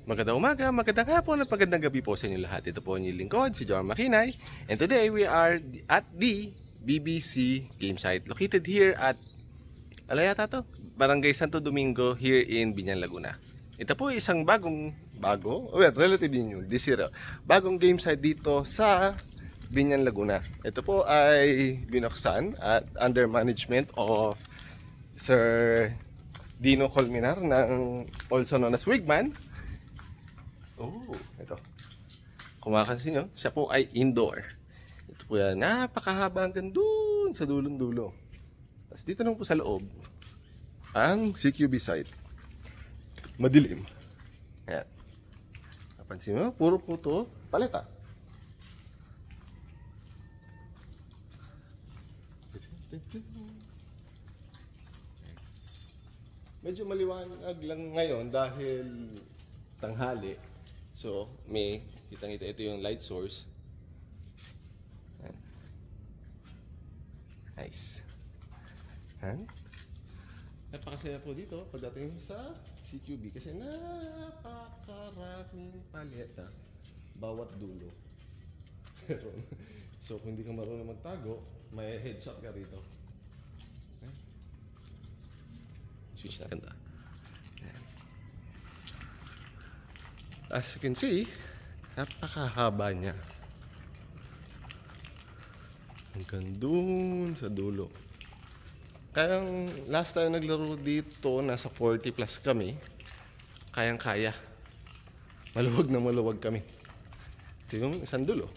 Magandang umaga, magandang hapon at magandang gabi po sa inyo lahat. Ito po ang inyong lingkod, si John Makinay. And today we are at the BBC game site located here at Alayata to, Barangay Santo Domingo here in Biñan, Laguna. Ito po isang relatively new, this year. Bagong game site dito sa Biñan, Laguna. Ito po ay binuksan at under management of Sir Dino Colmenar ng also known as Wigman. Ito. Kumakansin nyo, siya po ay indoor. Ito po yan, napakahaba hanggang dun sa dulong-dulo. Tapos dito naman po sa loob, ang CQB site. Madilim. Ayan. Napansin mo, puro po to paleta. Medyo maliwanag lang ngayon dahil tanghali. So, may kitang-kita ito yung light source. Nice. Napakasaya po dito pagdating sa CQB kasi napakaraming paleta bawat dulo. So, kung hindi ka marunong magtago, may headshot ka rito. Switch na ganda. As you can see, napakahaba niya. Hanggang dun sa dulo. Kayang last time naglaro dito, nasa 40 plus kami. Kayang-kaya. Maluwag na maluwag kami. Ito yung isang dulo.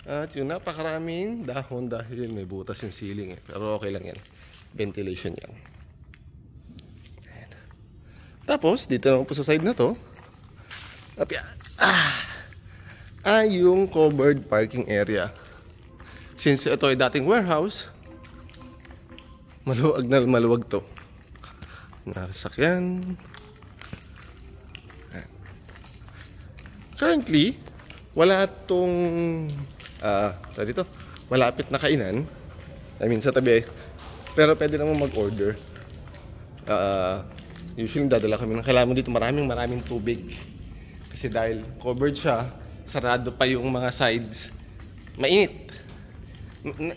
At yung napakaraming dahon dahil may butas yung ceiling eh. Pero okay lang yan. Ventilation yan. Tapos, dito naman po sa side na to, ay yung covered parking area. Since ito ay dating warehouse, maluwag na maluwag to. Nasakyan. Currently, wala tong dito, malapit na kainan. I mean, sa tabi. Pero pwede naman mag-order. Usually dadala kami ng kailangan mo dito maraming tubig. Kasi dahil covered siya, sarado pa yung mga sides. Mainit.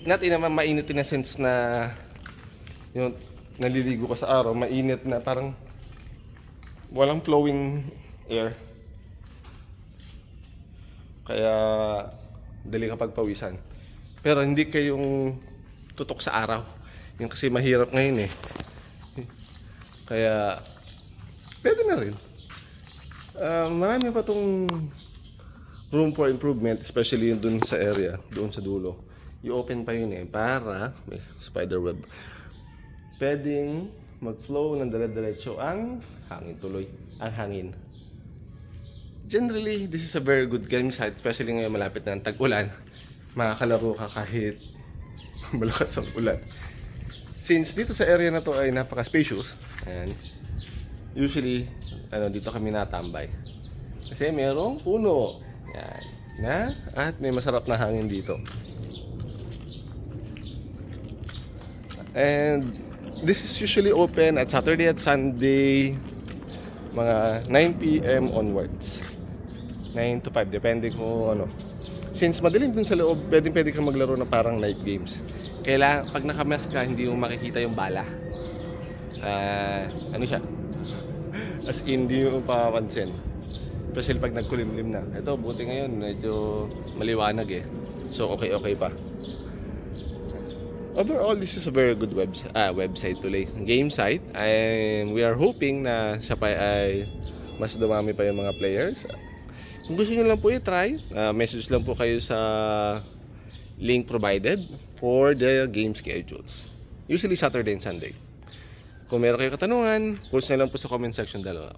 Natin naman mainit in a sense na yung naliligo ka sa araw, mainit na parang walang flowing air. Kaya dali ka pagpawisan. Pero hindi kayong tutok sa araw. Yung kasi mahirap ngayon eh. Kaya, pwede na rin. Marami pa itong room for improvement, especially dun sa area, doon sa dulo. I-open pa yun eh, para may spider web. Pwedeng mag-flow ng dire-diretso ang hangin tuloy. Ang hangin. Generally, this is a very good game site, especially ngayon malapit na ang tag-ulan. Makakalaro ka kahit malakas ang ulan. Since dito sa area na to ay napaka-spacious, and usually dito kami natambay. Kasi merong puno. Yan. At may masarap na hangin dito. And this is usually open at Saturday at Sunday, mga 9 PM onwards. 9 to 5, depende kung ano. Since madilim dun sa loob, pwede kang maglaro na parang night games. Kailangan, pag nakamask ka, hindi mo makikita yung bala. Ano siya? As in, hindi mo papansin. Especially pag nagkulimlim na. Ito, buti ngayon, medyo maliwanag eh. So, okay pa. Overall, this is a very good website tuloy. Game site. And we are hoping na siya pa ay mas dumami pa yung mga players. Kung gusto nyo lang po i-try, message lang po kayo sa link provided for the game schedules. Usually Saturday and Sunday. Kung meron kayo katanungan, post nyo lang po sa comment section dalawa.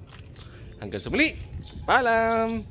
Hanggang sa muli, paalam!